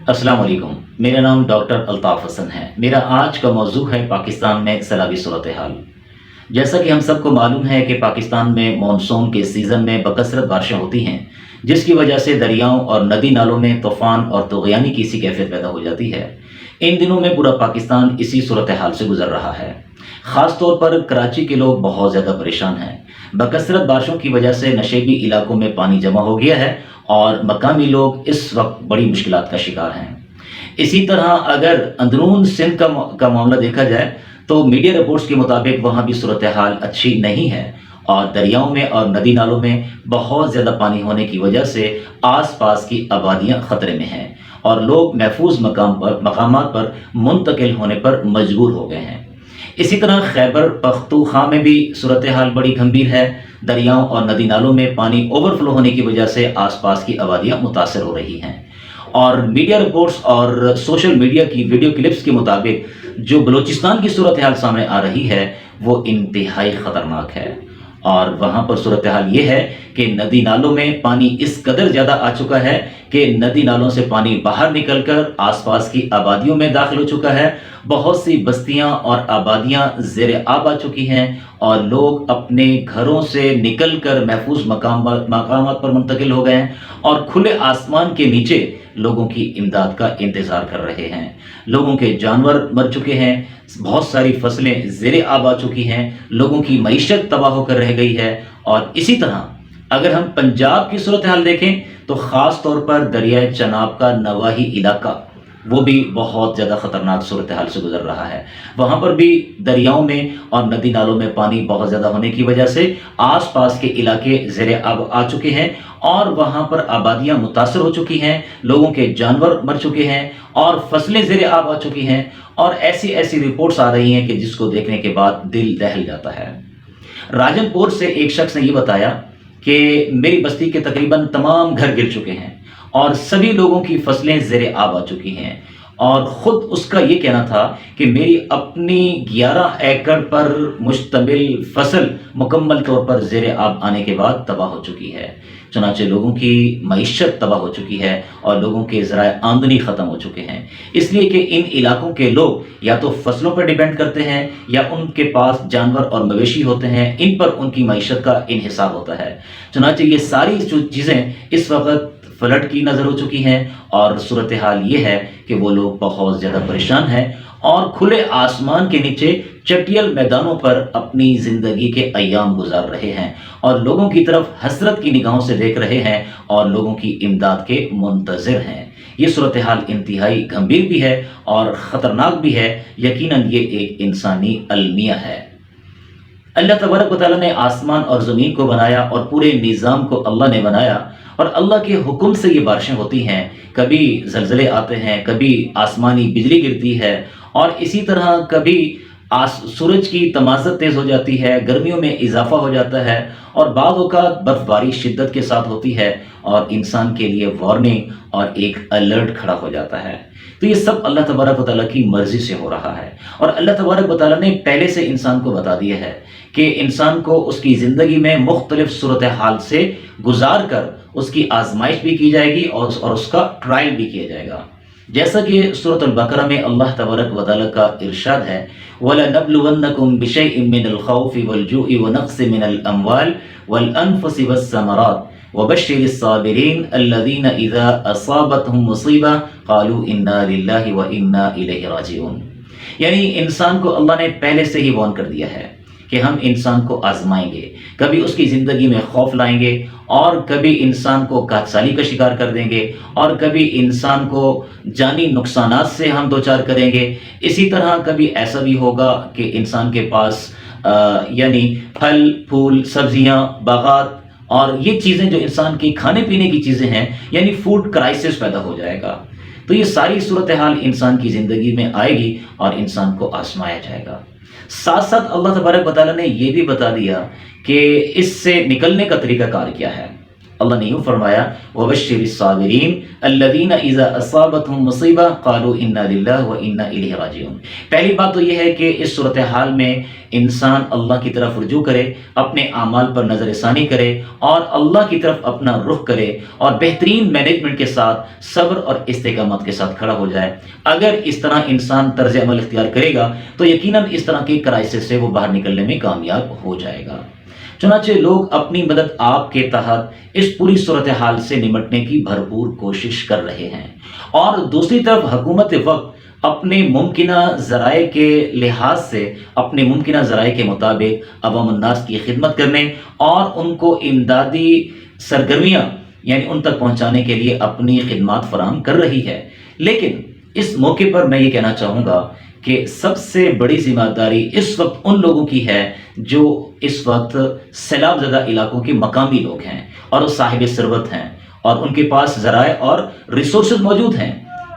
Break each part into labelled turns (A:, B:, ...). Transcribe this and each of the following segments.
A: अस्सलाम वालेकुम। मेरा नाम डॉक्टर अल्ताफ़ हसन है। मेरा आज का मौजू है पाकिस्तान में सैलाबी सूरत हाल। जैसा कि हम सबको मालूम है कि पाकिस्तान में मानसून के सीज़न में बकसरत बारिशें होती हैं, जिसकी वजह से दरियाओं और नदी नालों में तूफ़ान और तूग़यानी की सी कैफ़ियत पैदा हो जाती है। इन दिनों में पूरा पाकिस्तान इसी सूरत हाल से गुज़र रहा है। ख़ास तौर पर कराची के लोग बहुत ज़्यादा परेशान हैं। बकसरत बारिशों की वजह से नशेबी इलाकों में पानी जमा हो गया है और मकामी लोग इस वक्त बड़ी मुश्किलात का शिकार हैं। इसी तरह अगर अंदरून सिंध का मामला देखा जाए तो मीडिया रिपोर्ट्स के मुताबिक वहाँ भी सूरत हाल अच्छी नहीं है और दरियाओं में और नदी नालों में बहुत ज़्यादा पानी होने की वजह से आसपास की आबादियाँ ख़तरे में हैं और लोग महफूज मकामात पर मुंतकिल होने पर मजबूर हो गए हैं। इसी तरह खैबर पख्तूनख्वा में भी सूरत हाल बड़ी गंभीर है। दरियाओं और नदी नालों में पानी ओवरफ्लो होने की वजह से आसपास की आबादियाँ मुतासर हो रही हैं और मीडिया रिपोर्ट्स और सोशल मीडिया की वीडियो क्लिप्स के मुताबिक जो बलूचिस्तान की सूरत हाल सामने आ रही है वो इंतहाई ख़तरनाक है और वहाँ पर सूरत हाल ये है कि नदी नालों में पानी इस कदर ज़्यादा आ चुका है कि नदी नालों से पानी बाहर निकलकर आसपास की आबादियों में दाखिल हो चुका है। बहुत सी बस्तियां और आबादियां ज़ेर आब आ चुकी हैं और लोग अपने घरों से निकलकर महफूज मकामात पर मुंतकिल हो गए हैं और खुले आसमान के नीचे लोगों की इमदाद का इंतज़ार कर रहे हैं। लोगों के जानवर मर चुके हैं, बहुत सारी फसलें ज़ेर आब आ चुकी हैं, लोगों की मईशत तबाह होकर रह गई है। और इसी तरह अगर हम पंजाब की सूरत हाल देखें तो ख़ास तौर पर दरियाए चनाब का नवाही इलाका वो भी बहुत ज़्यादा ख़तरनाक सूरत हाल से गुज़र रहा है। वहाँ पर भी दरियाओं में और नदी नालों में पानी बहुत ज़्यादा होने की वजह से आसपास के इलाके ज़ेर आब आ चुके हैं और वहाँ पर आबादियाँ मुतासर हो चुकी हैं, लोगों के जानवर मर चुके हैं और फसलें ज़ेर आब आ चुकी हैं। और ऐसी ऐसी रिपोर्ट्स आ रही हैं कि जिसको देखने के बाद दिल दहल जाता है। राजनपुर से एक शख्स ने ये बताया कि मेरी बस्ती के तकरीबन तमाम घर गिर चुके हैं और सभी लोगों की फसलें ज़ेर आब आ चुकी हैं और ख़ुद उसका ये कहना था कि मेरी अपनी 11 एकड़ पर मुश्तमिल फसल मुकम्मल तौर पर ज़ेर आब आने के बाद तबाह हो चुकी है। चुनांचे लोगों की मईशत तबाह हो चुकी है और लोगों के ज़राए आमदनी ख़त्म हो चुके हैं, इसलिए कि इन इलाकों के लोग या तो फसलों पर डिपेंड करते हैं या उनके पास जानवर और मवेशी होते हैं, इन पर उनकी मईशत का इन्हिसार होता है। चुनांचे ये सारी चीज़ें इस वक्त फ्लड की नज़र हो चुकी हैं और सूरत हाल ये है कि वो लोग बहुत ज़्यादा परेशान हैं और खुले आसमान के नीचे चटियल मैदानों पर अपनी ज़िंदगी के अय्याम गुजार रहे हैं और लोगों की तरफ हसरत की निगाहों से देख रहे हैं और लोगों की इमदाद के मुंतज़िर हैं। ये सूरत हाल इंतहाई गंभीर भी है और ख़तरनाक भी है। यकीनन ये एक इंसानी अलमिया है। अल्लाह तबारक व तआला ने आसमान और ज़मीन को बनाया और पूरे निज़ाम को अल्लाह ने बनाया और अल्लाह के हुक्म से ये बारिशें होती हैं। कभी ज़लज़ले आते हैं, कभी आसमानी बिजली गिरती है और इसी तरह कभी सूरज की तमाज़त तेज़ हो जाती है, गर्मियों में इजाफा हो जाता है और बाद औक़ात बर्फ़बारी शिद्दत के साथ होती है और इंसान के लिए वार्निंग और एक अलर्ट खड़ा हो जाता है। तो ये सब अल्लाह तबारक व तआला की मर्ज़ी से हो रहा है और अल्लाह तबारक व तआला ने पहले से इंसान को बता दिया है कि इंसान को उसकी ज़िंदगी में मुख्तलिफ सूरत हाल से गुजार कर उसकी आजमाइश भी की जाएगी और उसका ट्रायल भी किया जाएगा। जैसा कि सूरत अल-बकरा में अल्लाह तबारक व तआला का इरशाद है, वलनब्लुवन्नकुम बिशैइन मिनल खौफि वल जुइ व नक़्सिन मिनल अमवाल वल अनफुसि वस समरात वबश्शिरिस साबिरीन अल्लज़ीना इज़ा असाबतहुम मुसीबा क़ालू इन्ना लिल्लाहि व इन्ना इलैहि राजिऊन। यानी इंसान को अल्लाह ने पहले से ही वार्न कर दिया है कि हम इंसान को आजमाएंगे, कभी उसकी ज़िंदगी में खौफ लाएंगे और कभी इंसान को कातसाली का शिकार कर देंगे और कभी इंसान को जानी नुकसानात से हम दो चार करेंगे। इसी तरह कभी ऐसा भी होगा कि इंसान के पास यानी फल फूल सब्जियां बागात और ये चीज़ें जो इंसान की खाने पीने की चीज़ें हैं यानी फूड क्राइसिस पैदा हो जाएगा। तो ये सारी सूरत हाल इंसान की ज़िंदगी में आएगी और इंसान को आजमाया जाएगा। साथ साथ अल्लाह तबारक व तआला ने ये भी बता दिया कि इससे निकलने का तरीक़ाकार क्या है। اللہ نے یوں فرمایا وَبَشِّرِ الصَّابِرِينَ الَّذِينَ إِذَا أَصَابَتْهُمْ مُصِيبَةٌ قَالُوا إِنَّا لِلَّهِ وَإِنَّا إِلَيْهِ رَاجِعُونَ۔ پہلی بات تو یہ ہے کہ اس صورتحال میں انسان اللہ کی طرف رجوع کرے، اپنے اعمال پر نظر ثانی کرے اور اللہ کی طرف اپنا رخ کرے اور بہترین مینجمنٹ کے ساتھ صبر اور استقامت کے ساتھ کھڑا ہو جائے۔ اگر اس طرح انسان طرز عمل اختیار کرے گا تو یقیناً اس طرح کی کرائسس سے وہ باہر نکلنے میں کامیاب ہو جائے گا۔ چنانچہ لوگ اپنی مدد آپ کے تحت اس پوری صورتحال سے نمٹنے کی بھرپور کوشش کر رہے ہیں، اور دوسری طرف حکومت وقت اپنے ممکنہ ذرائع کے لحاظ سے اپنے ممکنہ ذرائع کے مطابق عوام الناس کی خدمت کرنے اور ان کو امدادی سرگرمیاں یعنی ان تک پہنچانے کے لیے اپنی خدمات فراہم کر رہی ہے۔ لیکن اس موقع پر میں یہ کہنا چاہوں گا کہ سب سے بڑی ذمہ داری اس وقت ان لوگوں کی ہے جو اس وقت سیلاب زدہ علاقوں کے مقامی لوگ ہیں اور وہ صاحب ثروت ہیں اور ان کے پاس ذرائع اور ریسورسز موجود ہیں۔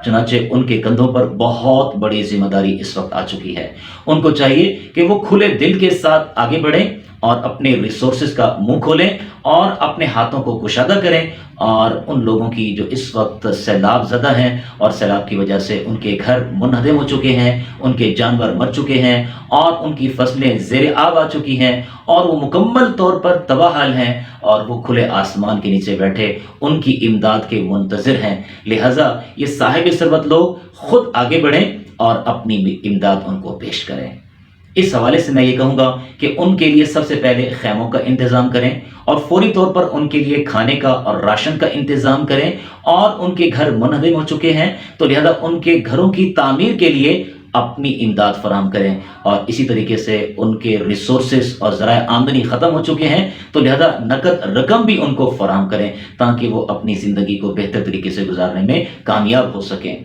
A: چنانچہ ان کے کندھوں پر بہت بڑی ذمہ داری اس وقت آ چکی ہے۔ ان کو چاہیے کہ وہ کھلے دل کے ساتھ آگے بڑھیں اور اپنے ریسورسز کا منہ کھولیں اور اپنے ہاتھوں کو کشادہ کریں، اور ان لوگوں کی جو اس وقت سیلاب زدہ ہیں اور سیلاب کی وجہ سے ان کے گھر منہدم ہو چکے ہیں، ان کے جانور مر چکے ہیں اور ان کی فصلیں زیر آب آ چکی ہیں اور وہ مکمل طور پر تباہ حال ہیں اور وہ کھلے آسمان کے نیچے بیٹھے ان کی امداد کے منتظر ہیں، لہٰذا یہ صاحب ثروت لوگ خود آگے بڑھیں اور اپنی امداد ان کو پیش کریں۔ اس حوالے سے میں یہ کہوں گا کہ ان کے لیے سب سے پہلے خیموں کا انتظام کریں اور فوری طور پر ان کے لیے کھانے کا اور راشن کا انتظام کریں، اور ان کے گھر منہدم ہو چکے ہیں تو لہذا ان کے گھروں کی تعمیر کے لیے اپنی امداد فراہم کریں، اور اسی طریقے سے ان کے ریسورسز اور ذرائع آمدنی ختم ہو چکے ہیں تو لہذا نقد رقم بھی ان کو فراہم کریں تاکہ وہ اپنی زندگی کو بہتر طریقے سے گزارنے میں کامیاب ہو سکیں۔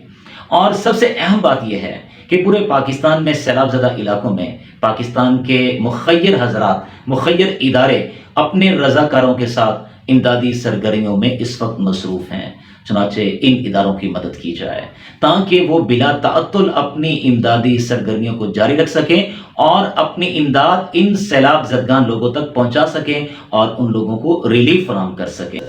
A: اور سب سے اہم بات یہ ہے کہ پورے پاکستان میں سیلاب زدہ علاقوں میں پاکستان کے مخیر حضرات، مخیر ادارے اپنے رضاکاروں کے ساتھ امدادی سرگرمیوں میں اس وقت مصروف ہیں۔ چنانچہ ان اداروں کی مدد کی جائے تاکہ وہ بلا تعطل اپنی امدادی سرگرمیوں کو جاری رکھ سکیں اور اپنی امداد ان سیلاب زدگان لوگوں تک پہنچا سکیں اور ان لوگوں کو ریلیف فراہم کر سکیں۔